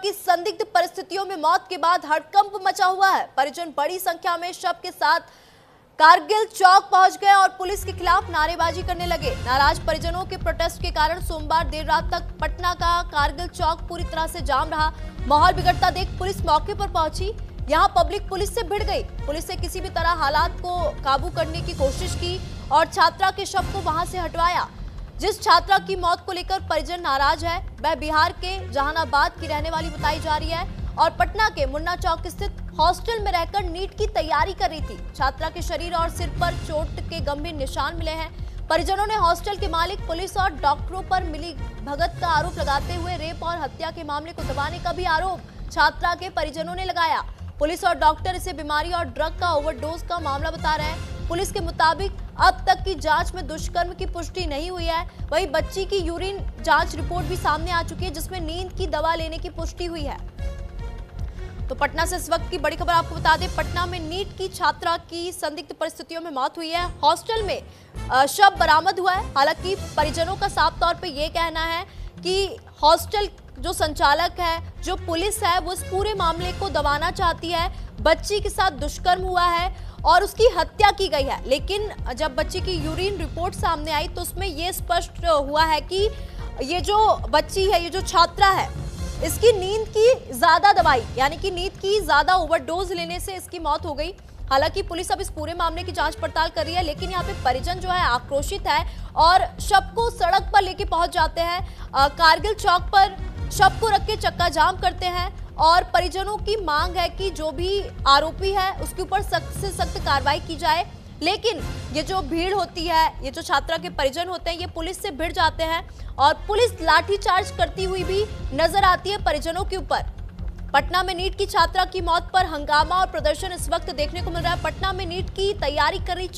की संदिग्ध परिस्थितियों में मौत के बाद हड़कंप मचा हुआ है। परिजन बड़ी संख्या में शव के साथ कारगिल चौक पहुंच गए और पुलिस के खिलाफ नारेबाजी करने लगे। नाराज परिजनों के प्रोटेस्ट के कारण सोमवार देर रात तक पटना का कारगिल चौक पूरी तरह से जाम रहा। माहौल बिगड़ता देख पुलिस मौके पर पहुंची। यहां पब्लिक पुलिस से भिड़ गई। पुलिस ने किसी भी तरह हालात को काबू करने की कोशिश की और छात्रा के शव को वहां से हटवाया। जिस छात्रा की मौत को लेकर परिजन नाराज है वह बिहार के जहानाबाद की रहने वाली बताई जा रही है और पटना के मुन्ना चौक स्थित हॉस्टल में रहकर नीट की तैयारी कर रही थी। छात्रा के शरीर और सिर पर चोट के गंभीर निशान मिले हैं। परिजनों ने हॉस्टल के मालिक, पुलिस और डॉक्टरों पर मिली भगत का आरोप लगाते हुए रेप और हत्या के मामले को दबाने का भी आरोप छात्रा के परिजनों ने लगाया। पुलिस और डॉक्टर इसे बीमारी और ड्रग का ओवरडोज का मामला बता रहे हैं। पुलिस के मुताबिक अब तक की जांच में दुष्कर्म की पुष्टि नहीं हुई है। वहीं बच्ची की यूरिन जांच रिपोर्ट भी सामने आ चुकी है जिसमें नींद की दवा लेने की पुष्टि हुई है। तो पटना से इस वक्त की बड़ी खबर आपको बता दें, पटना में नीट की छात्रा की संदिग्ध परिस्थितियों में मौत हुई है। हॉस्टल में शव बरामद हुआ है। हालांकि परिजनों का साफ तौर पे ये कहना है कि हॉस्टल जो संचालक है, जो पुलिस है, वो इस पूरे मामले को दबाना चाहती है। बच्ची के साथ दुष्कर्म हुआ है और उसकी हत्या की गई है। लेकिन जब बच्ची की यूरिन रिपोर्ट सामने आई तो उसमें ये स्पष्ट हुआ है कि ये जो बच्ची है, ये जो छात्रा है, इसकी नींद की ज्यादा दवाई यानी कि नींद की ज्यादा ओवरडोज लेने से इसकी मौत हो गई। हालांकि पुलिस अब इस पूरे मामले की जांच पड़ताल कर रही है, लेकिन यहाँ पे परिजन जो है आक्रोशित है और शव को सड़क पर लेके पहुंच जाते हैं। कारगिल चौक पर शव को रख के चक्का जाम करते हैं और परिजनों की मांग है कि जो भी आरोपी है उसके ऊपर सख्त से सख्त कार्रवाई की जाए। लेकिन ये जो भीड़ होती है, ये जो छात्रा के परिजन होते हैं, ये पुलिस से भिड़ जाते हैं और पुलिस लाठीचार्ज करती हुई भी नजर आती है परिजनों के ऊपर। पटना में नीट की छात्रा की मौत पर हंगामा और प्रदर्शन इस वक्त देखने को मिल रहा है। पटना में नीट की तैयारी कर रही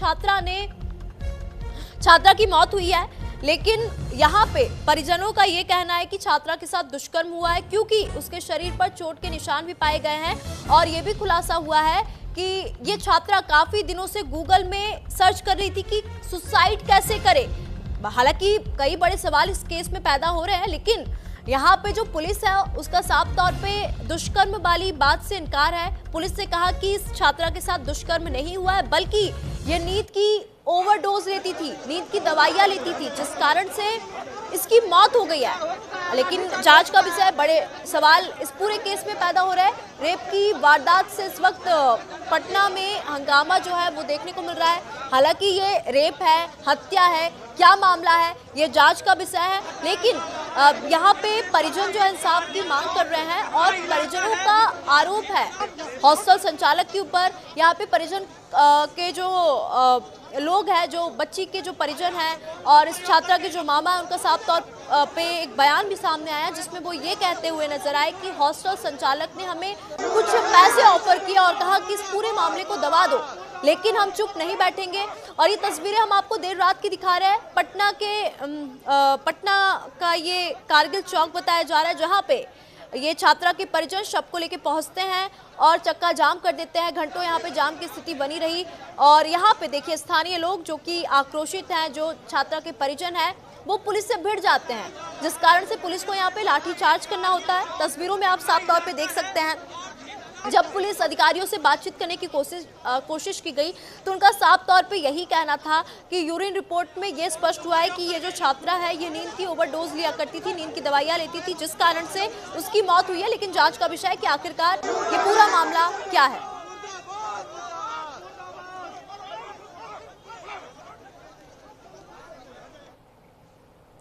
छात्रा की मौत हुई है, लेकिन यहाँ पे परिजनों का ये कहना है कि छात्रा के साथ दुष्कर्म हुआ है क्योंकि उसके शरीर पर चोट के निशान भी पाए गए हैं और ये भी खुलासा हुआ है कि ये छात्रा काफी दिनों से गूगल में सर्च कर रही थी कि सुसाइड कैसे करे। हालांकि कई बड़े सवाल इस केस में पैदा हो रहे हैं, लेकिन यहाँ पे जो पुलिस है उसका साफ तौर पे दुष्कर्म वाली बात से इनकार है। पुलिस ने कहा कि इस छात्रा के साथ दुष्कर्म नहीं हुआ है, बल्कि ये नींद की ओवरडोज लेती थी, नींद की दवाइयां लेती थी, जिस कारण से इसकी मौत हो गई है। लेकिन जांच का विषय, बड़े सवाल इस पूरे केस में पैदा हो रहे हैं। रेप की वारदात से इस वक्त पटना में हंगामा जो है वो देखने को मिल रहा है। हालांकि ये रेप है, हत्या है, क्या मामला है, ये जांच का विषय है। लेकिन यहाँ पे परिजन जो इंसाफ की मांग कर रहे हैं और परिजनों का आरोप है हॉस्टल संचालक के ऊपर। यहाँ पे परिजन के जो लोग हैं, जो बच्ची के जो परिजन हैं और इस छात्रा के जो मामा है, उनका साफ तौर पे एक बयान भी सामने आया जिसमें वो ये कहते हुए नजर आए कि हॉस्टल संचालक ने हमें कुछ पैसे ऑफर किया और कहा कि इस पूरे मामले को दबा दो, लेकिन हम चुप नहीं बैठेंगे। और ये तस्वीरें हम आपको देर रात की दिखा रहे हैं। पटना का ये कारगिल चौक बताया जा रहा है, जहाँ पे ये छात्रा के परिजन शव को लेके पहुंचते हैं और चक्का जाम कर देते हैं। घंटों यहाँ पे जाम की स्थिति बनी रही और यहाँ पे देखिए स्थानीय लोग जो कि आक्रोशित हैं, जो छात्रा के परिजन हैं, वो पुलिस से भिड़ जाते हैं, जिस कारण से पुलिस को यहाँ पे लाठीचार्ज करना होता है। तस्वीरों में आप साफ तौर पे देख सकते हैं, जब पुलिस अधिकारियों से बातचीत करने की कोशिश की गई तो उनका साफ तौर पे यही कहना था कि यूरिन रिपोर्ट में ये स्पष्ट हुआ है कि ये जो छात्रा है ये नींद की ओवरडोज लिया करती थी, नींद की दवाइयां लेती थी, जिस कारण से उसकी मौत हुई है। लेकिन जांच का विषय है कि आखिरकार ये पूरा मामला क्या है।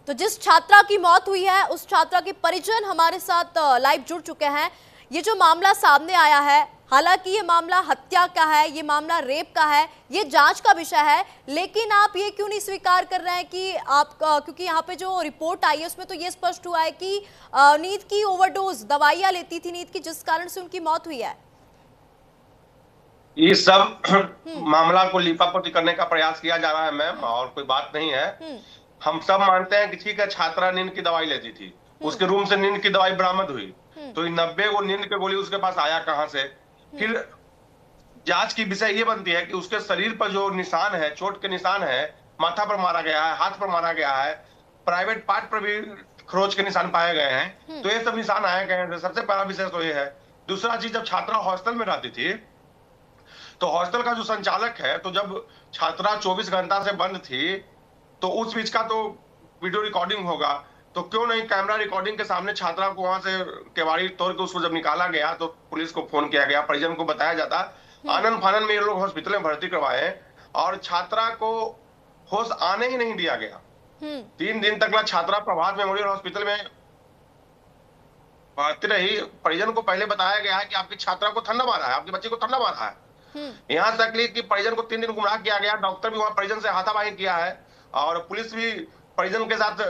तो जिस छात्रा की मौत हुई है उस छात्रा के परिजन हमारे साथ लाइव जुड़ चुके हैं। ये जो मामला सामने आया है, हालांकि ये मामला हत्या का है, ये मामला रेप का है, ये जांच का विषय है, लेकिन आप ये क्यों नहीं स्वीकार कर रहे हैं कि आप, क्योंकि यहाँ पे जो रिपोर्ट आई है उसमें तो ये स्पष्ट हुआ है कि नींद की ओवरडोज दवाइयां लेती थी नींद की, जिस कारण से उनकी मौत हुई है। ये सब मामला को लिपापोती करने का प्रयास किया जा रहा है मैम, और कोई बात नहीं है। हम सब मानते हैं कि ठीक है, छात्रा नींद की दवाई लेती थी, उसके रूम से नींद की दवाई बरामद हुई, तो 90 वो नींद के गोली उसके पास आया कहां से? फिर जांच की विषय ये बनती है कि उसके शरीर पर जो निशान है, चोट के निशान है, माथा पर मारा गया है, हाथ पर मारा गया है, प्राइवेट पार्ट पर भी खरोच के निशान पाए गए हैं। तो ये सब निशान आए गए हैं। सबसे पहला विषय तो ये है। दूसरा चीज, जब छात्रा हॉस्टल में रहती थी तो हॉस्टल का जो संचालक है, तो जब छात्रा 24 घंटा से बंद थी तो उस बीच का तो वीडियो रिकॉर्डिंग होगा, तो क्यों नहीं कैमरा रिकॉर्डिंग के सामने छात्रा को वहां से केवाड़ी तोड़ के उसको जब निकाला गया तो पुलिस को फोन किया गया, परिजन को बताया जाता। आनन फानन में ये लोग हॉस्पिटल में भर्ती करवाए और छात्रा को होश आने ही नहीं दिया गया। 3 दिन तक छात्रा प्रभात मेमोरियल हॉस्पिटल में भर्ती रही। परिजन को पहले बताया गया है कि आपकी छात्रा को ठंडा मारा है, आपके बच्चे को ठंडा मारा है। यहाँ तक कि परिजन को 3 दिन गुमराह किया गया। डॉक्टर भी वहां परिजन से हाथापाई किया है और पुलिस भी परिजन के साथ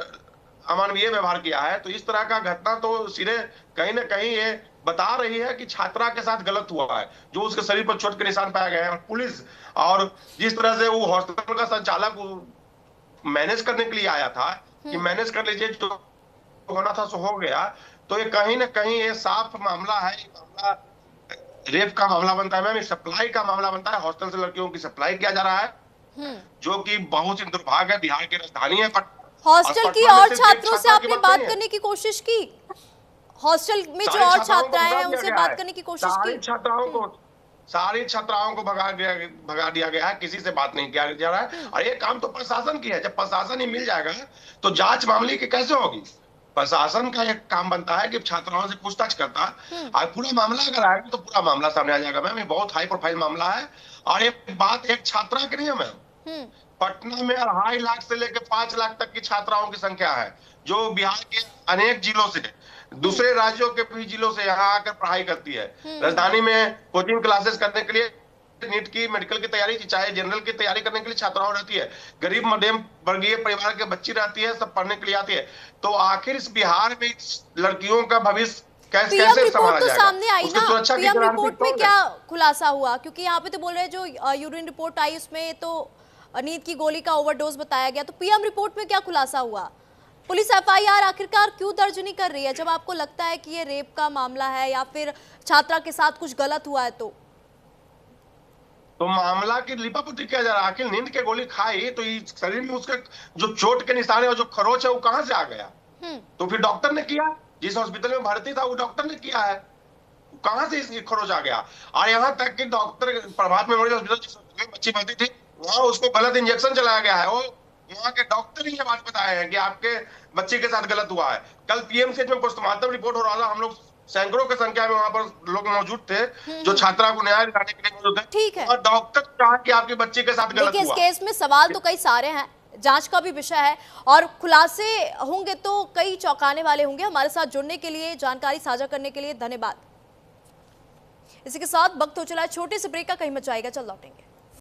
अमानवीय व्यवहार किया है। तो इस तरह का घटना तो सीधे कहीं ना कहीं ये बता रही है कि छात्रा के साथ गलत हुआ है, जो उसके शरीर पर चोट के निशान पाए गए हैं। पुलिस और जिस तरह से वो हॉस्पिटल का संचालक मैनेज करने के लिए आया था कि मैनेज कर लीजिए, जो होना था सो हो गया, तो ये कहीं ना कहीं ये साफ मामला है। ये मामला रेप का मामला बनता है मैम, सप्लाई का मामला बनता है। हॉस्टल से लड़कियों की सप्लाई किया जा रहा है, जो कि बहुत ही दुर्भाग्य है। बिहार की राजधानी है हॉस्टल की और छात्रों से आपने बात करने की कोशिश की? हॉस्टल में जो और छात्राएं हैं उनसे बात करने की कोशिश की? सारी छात्राओं को भगा दिया गया है, किसी से बात नहीं किया जा रहा है। और ये काम तो प्रशासन की है। जब प्रशासन ही मिल जाएगा तो जांच मामले की कैसे होगी? प्रशासन का एक काम बनता है कि छात्राओं से पूछताछ करता है और पूरा मामला अगर आएगा तो पूरा मामला सामने आ जाएगा। मैम ये बहुत हाई प्रोफाइल मामला है और ये बात एक छात्रा की नहीं है मैम। पटना में 2.5 लाख से लेकर 5 लाख तक की छात्राओं की संख्या है, जो बिहार के अनेक जिलों से, दूसरे राज्यों के भी जिलों से यहाँ आकर पढ़ाई करती है। राजधानी में कोचिंग क्लासेस करने के लिए, नीट की, मेडिकल की तैयारी, चाहे जनरल की तैयारी करने के लिए छात्राओं रहती है। गरीब मध्यम वर्गीय परिवार के बच्ची रहती है, सब पढ़ने के लिए आती है। तो आखिर इस बिहार में लड़कियों का भविष्य कैसे संभाला तो जाएगा? सामने आई ना, पीएम रिपोर्ट में क्या खुलासा हुआ? क्योंकि यहाँ पे तो बोल रहे हैं जो यूरिन रिपोर्ट आई उसमें तो नींद की गोली का ओवरडोज बताया गया। तो पीएम रिपोर्ट में क्या खुलासा हुआ? पुलिस एफआईआर आखिरकार क्यों दर्ज नहीं कर रही है जब आपको लगता है कि ये रेप का मामला है या फिर छात्रा के साथ कुछ गलत हुआ है? तो मामला की लिपापोती किया जा रहा है। आखिर नींद के गोली खाई तो शरीर में उसके जो चोट के निशान है और जो खरोच है वो कहां से आ गया? तो फिर डॉक्टर ने किया, जिस हॉस्पिटल में भर्ती था वो डॉक्टर ने किया है, कहां से इसकी खरोच आ गया? और यहाँ तक कि डॉक्टर प्रभात मेमोरियल हॉस्पिटल जिस हॉस्पिटल में बच्ची भर्ती थी वहां उसको गलत इंजेक्शन चलाया गया है। वो वहां के डॉक्टर ही ये बात बताए हैं कि आपके बच्चे के साथ गलत हुआ है। कल पीएमसीएच में पोस्टमार्टम रिपोर्ट हो रहा था, हम लोग सैकड़ों की संख्या में वहां पर लोग मौजूद थे जो छात्रा को न्याय दिलाने के लिए मौजूद थे। ठीक है। और डॉक्टर कहा कि आपके बच्चे के साथ गलत हुआ। इस केस में सवाल तो कई सारे हैं, जांच का भी विषय है और खुलासे होंगे तो कई चौंकाने वाले होंगे। हमारे साथ जुड़ने के लिए, जानकारी साझा करने के लिए धन्यवाद। इसी के साथ वक्त हो चला है छोटे से ब्रेक का, कहीं मत जाएगा, चल लौटेंगे।